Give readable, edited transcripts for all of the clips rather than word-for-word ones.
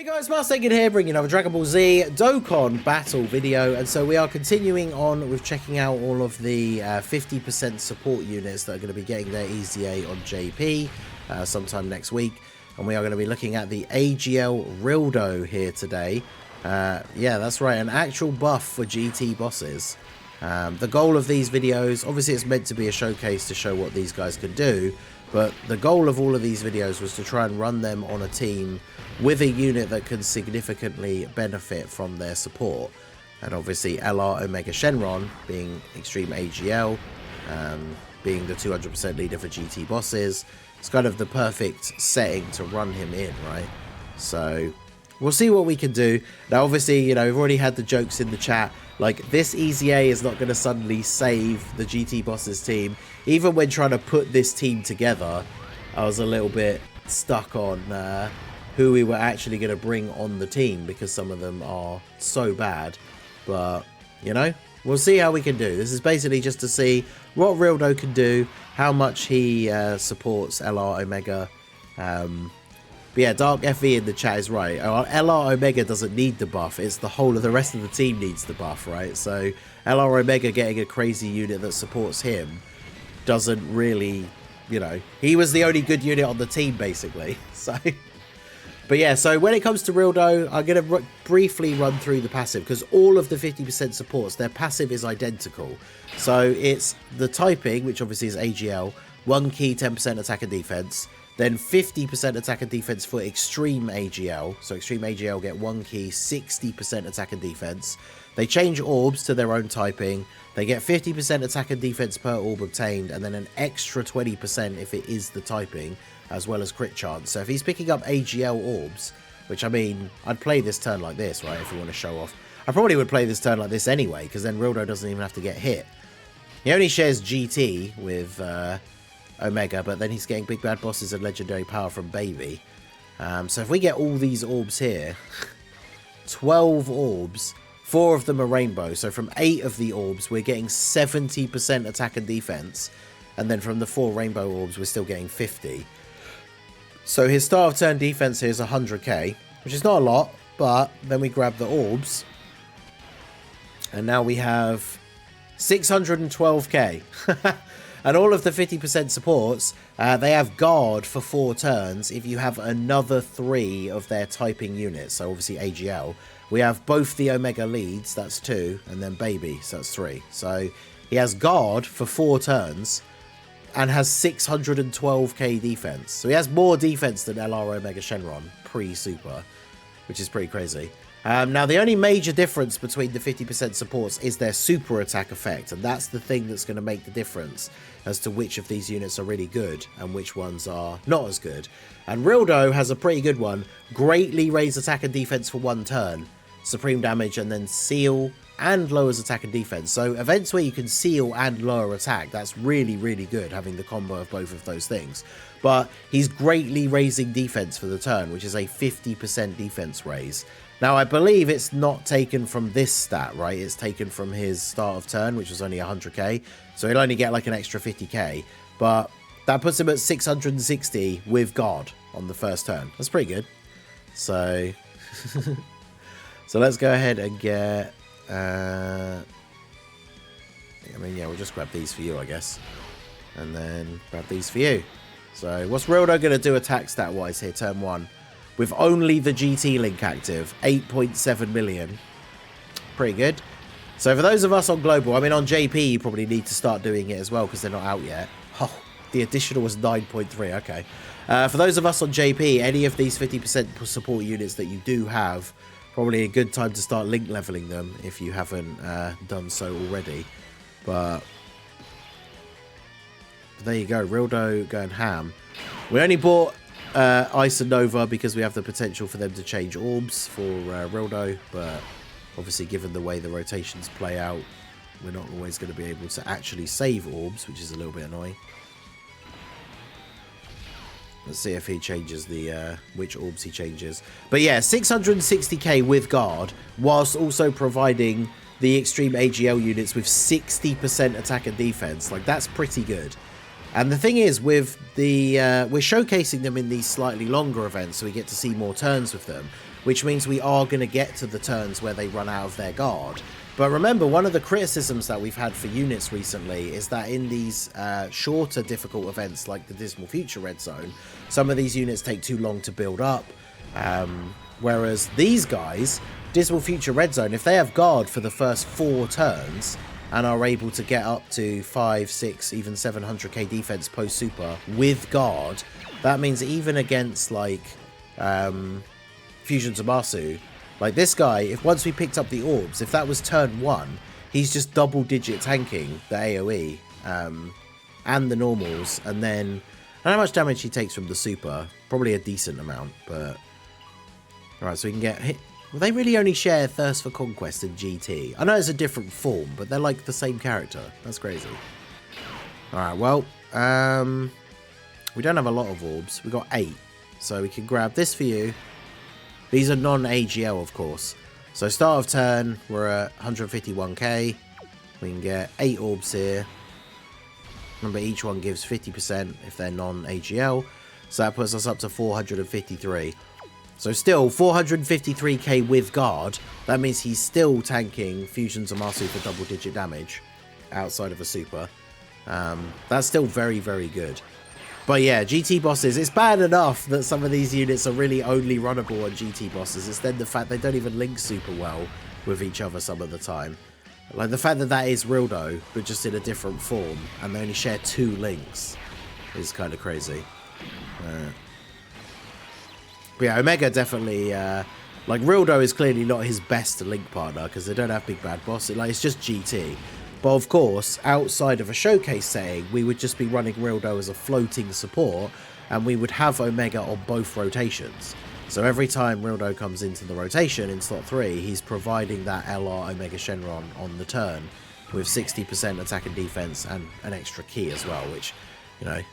Guys, Marsegan here, bringing another Dragon Ball Z Dokkan battle video, and so we are continuing on with checking out all of the 50% support units that are going to be getting their EZA on JP sometime next week, and we are going to be looking at the AGL RILDO here today. Yeah, that's right, an actual buff for GT bosses. The goal of these videos, obviously it's meant to be a showcase to show what these guys can do, but the goal of all of these videos was to try and run them on a team with a unit that can significantly benefit from their support. And obviously LR Omega Shenron being Extreme AGL, being the 200% leader for GT bosses, it's kind of the perfect setting to run him in, right? So we'll see what we can do. Now obviously, you know, we've already had the jokes in the chat, like this EZA is not going to suddenly save the GT bosses team. Even when trying to put this team together, I was a little bit stuck on who we were actually going to bring on the team, because some of them are so bad. But, you know, we'll see how we can do. This is basically just to see what RILDO can do, how much he supports LR Omega. But yeah, Dark FE in the chat is right. LR Omega doesn't need the buff. It's the whole of the rest of the team needs the buff, right? So LR Omega getting a crazy unit that supports him doesn't really, you know, he was the only good unit on the team, basically. So... But yeah, so when it comes to RILDO, I'm going to briefly run through the passive, because all of the 50% supports, their passive is identical. So it's the typing, which obviously is AGL, 1 key, 10% attack and defense, then 50% attack and defense for Extreme AGL. So Extreme AGL get 1 key, 60% attack and defense. They change orbs to their own typing. They get 50% attack and defense per orb obtained, and then an extra 20% if it is the typing, as well as crit chance. So if he's picking up AGL orbs, which I mean, I'd play this turn like this, right, if you want to show off. I probably would play this turn like this anyway, because then RILDO doesn't even have to get hit. He only shares GT with Omega, but then he's getting big bad bosses and legendary power from Baby. So if we get all these orbs here, 12 orbs, 4 of them are rainbow, so from 8 of the orbs we're getting 70% attack and defense, and then from the 4 rainbow orbs we're still getting 50. So his start of turn defense here is 100k, which is not a lot, but then we grab the orbs, and now we have 612k. And all of the 50% supports, they have guard for 4 turns if you have another 3 of their typing units. So obviously AGL. We have both the Omega leads, that's 2, and then Baby, so that's 3. So he has guard for 4 turns and has 612k defense. So he has more defense than LR Omega Shenron pre-super, which is pretty crazy. Now, the only major difference between the 50% supports is their super attack effect, and that's the thing that's going to make the difference as to which of these units are really good and which ones are not as good. And RILDO has a pretty good one. Greatly raise attack and defense for 1 turn, supreme damage, and then seal and lowers attack and defense. So events where you can seal and lower attack, that's really, really good, having the combo of both of those things. But he's greatly raising defense for the turn, which is a 50% defense raise. Now, I believe it's not taken from this stat, right? It's taken from his start of turn, which was only 100k. So he'll only get like an extra 50k. But that puts him at 660 with guard on the first turn. That's pretty good. So, so let's go ahead and get... I mean, yeah, we'll just grab these for you, I guess. And then grab these for you. So what's RILDO going to do attack stat-wise here, turn 1? With only the GT link active, 8.7 million. Pretty good. So for those of us on Global, I mean, on JP, you probably need to start doing it as well, because they're not out yet. Oh, the additional was 9.3, okay. For those of us on JP, any of these 50% support units that you do have, probably a good time to start link leveling them if you haven't done so already. But there you go, RILDO going ham. We only bought Ice and Nova because we have the potential for them to change orbs for RILDO, but obviously given the way the rotations play out, we're not always going to be able to actually save orbs, which is a little bit annoying. Let's see if he changes the which orbs he changes. But yeah, 660k with guard, whilst also providing the Extreme AGL units with 60% attack and defense. Like, that's pretty good. And the thing is, with the we're showcasing them in these slightly longer events, so we get to see more turns with them. which means we are going to get to the turns where they run out of their guard. But remember, one of the criticisms that we've had for units recently is that in these shorter difficult events like the Dismal Future Red Zone, some of these units take too long to build up. Whereas these guys, Dismal Future Red Zone, if they have guard for the first 4 turns and are able to get up to 5, 6, even 700k defense post super with guard, that means even against like Fusion Zamasu, like this guy, if once we picked up the orbs, if that was turn 1, he's just double digit tanking the AoE and the normals, and then I don't know how much damage he takes from the super, probably a decent amount, but alright, so we can get hit. Well, they really only share Thirst for Conquest and GT. I know it's a different form, but they're like the same character. That's crazy. Alright, well, we don't have a lot of orbs. We got 8, so we can grab this for you. These are non-AGL, of course. So start of turn, we're at 151k. We can get 8 orbs here. Remember, each one gives 50% if they're non-AGL. So that puts us up to 453. So still, 453k with guard. That means he's still tanking Fusion Zamasu for double-digit damage outside of a super. That's still very, very good. But yeah, GT bosses, it's bad enough that some of these units are really only runnable on GT bosses. It's then the fact they don't even link super well with each other some of the time. Like the fact that that is Rildo, but just in a different form, and they only share 2 links is kind of crazy. But yeah, Omega definitely, like Rildo is clearly not his best link partner because they don't have Big Bad Boss. Like, it's just GT. But of course, outside of a showcase setting, we would just be running Rildo as a floating support, and we would have Omega on both rotations. So every time Rildo comes into the rotation in slot 3, he's providing that LR Omega Shenron on the turn with 60% attack and defense and an extra key as well, which, you know,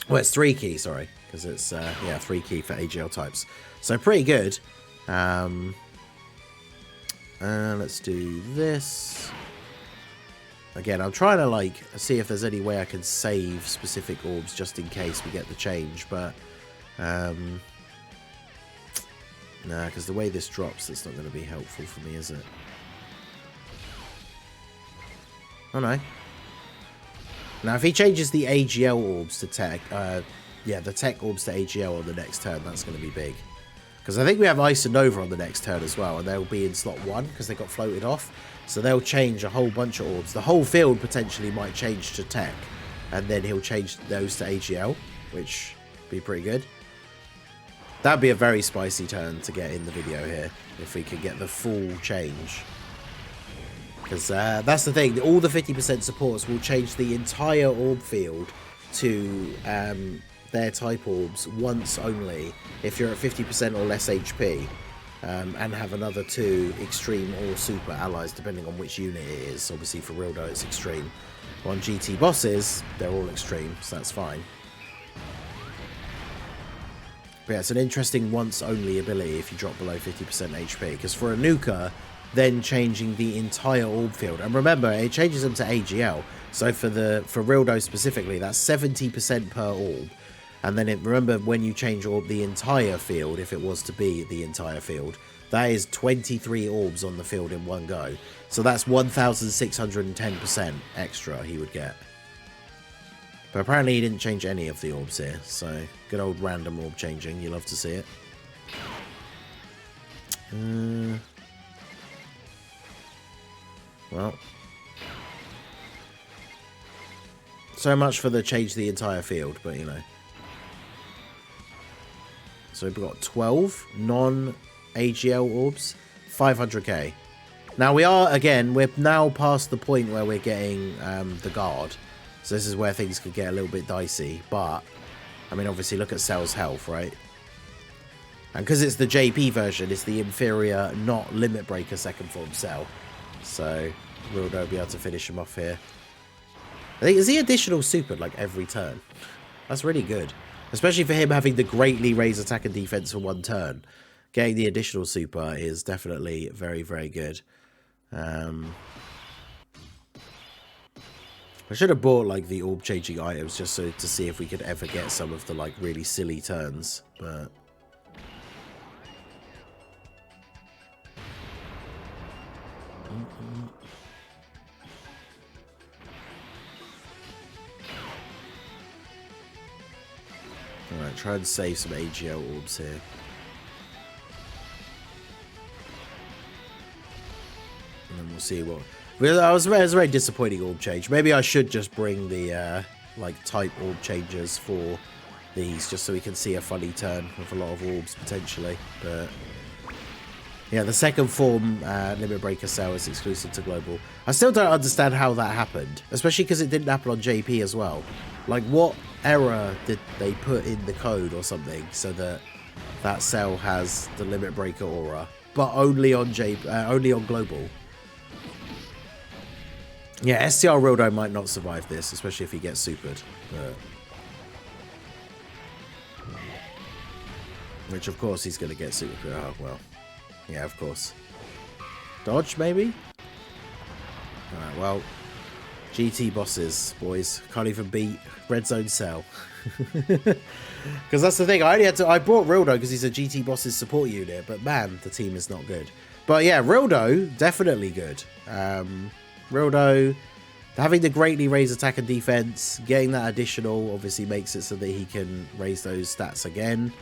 well, it's 3 key, sorry, because it's, yeah, 3 key for AGL types. So pretty good. Let's do this. Again, I'm trying to like see if there's any way I can save specific orbs just in case we get the change, but nah, because the way this drops, it's not going to be helpful for me, is it? Oh no. Now, if he changes the AGL orbs to tech, yeah, the tech orbs to AGL on the next turn, that's going to be big. Because I think we have Ice and Nova on the next turn as well, and they'll be in slot 1 because they got floated off. So they'll change a whole bunch of orbs. The whole field potentially might change to tech, and then he'll change those to AGL, which would be pretty good. That'd be a very spicy turn to get in the video here, if we could get the full change. Because that's the thing, all the 50% supports will change the entire orb field to their type orbs once only, if you're at 50% or less HP. And have another 2 extreme or super allies depending on which unit it is. Obviously for Rildo it's extreme. On GT bosses, they're all extreme, so that's fine. But yeah, it's an interesting once only ability if you drop below 50% HP, because for a nuker, then changing the entire orb field, and remember it changes them to AGL, so for Rildo specifically, that's 70% per orb. And then remember, when you change the entire field, if it was to be the entire field, that is 23 orbs on the field in one go. So that's 1,610% extra he would get. But apparently he didn't change any of the orbs here. So good old random orb changing. You love to see it. Well. So much for the change the entire field, but you know. So we've got 12 non-AGL orbs, 500k. Now we are, again, we're now past the point where we're getting the guard. So this is where things could get a little bit dicey. But, I mean, obviously look at Cell's health, right? And because it's the JP version, it's the inferior, not limit breaker second form Cell. So Rildo will be able to finish him off here. I think, is he additional supered like every turn? That's really good. Especially for him having the greatly raise attack and defense for 1 turn. Getting the additional super is definitely very, very good. I should have bought like the orb changing items just so to see if we could ever get some of the like really silly turns. But Alright, try and save some AGL orbs here. And then we'll see what... Well, it was a very disappointing orb change. Maybe I should just bring the like type orb changes for these, just so we can see a funny turn with a lot of orbs potentially. But yeah, the second form limit breaker cell is exclusive to global. I still don't understand how that happened, especially because it didn't happen on JP as well. Like, what error did they put in the code or something so that that cell has the limit breaker aura, but only on only on global? Yeah, STR Rildo might not survive this, especially if he gets supered. But... which, of course, he's going to get supered. Oh, well. Yeah, of course. Dodge, maybe? Alright, well. GT bosses, boys. Can't even beat Red Zone Cell. Because that's the thing. I brought Rildo because he's a GT bosses support unit. But, man, the team is not good. But, yeah, Rildo, definitely good. Rildo, having the greatly raise attack and defense, getting that additional obviously makes it so that he can raise those stats again.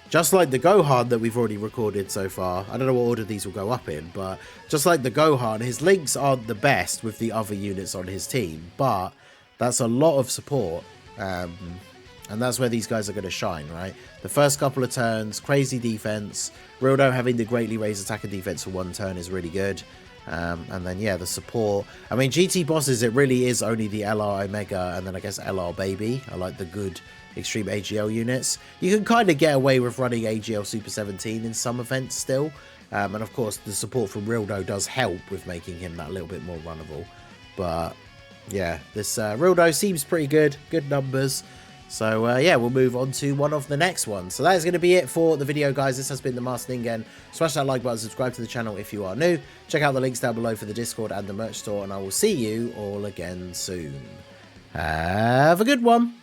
Just like the Gohan that we've already recorded so far. I don't know what order these will go up in, but just like the Gohan, his links aren't the best with the other units on his team, but that's a lot of support. And that's where these guys are going to shine, right? The first couple of turns, crazy defense. Rildo having the greatly raise attack and defense for one turn is really good. And then, yeah, the support. I mean, GT bosses, it really is only the LR Omega and then I guess LR Baby. I like the good extreme AGL units. You can kind of get away with running AGL Super 17 in some events still. And of course, the support from Rildo does help with making him that little bit more runnable. But yeah, this Rildo seems pretty good. Good numbers. So, yeah, we'll move on to one of the next ones. So that is going to be it for the video, guys. This has been the Master Ningen. Smash that like button, subscribe to the channel if you are new. Check out the links down below for the Discord and the merch store, and I will see you all again soon. Have a good one.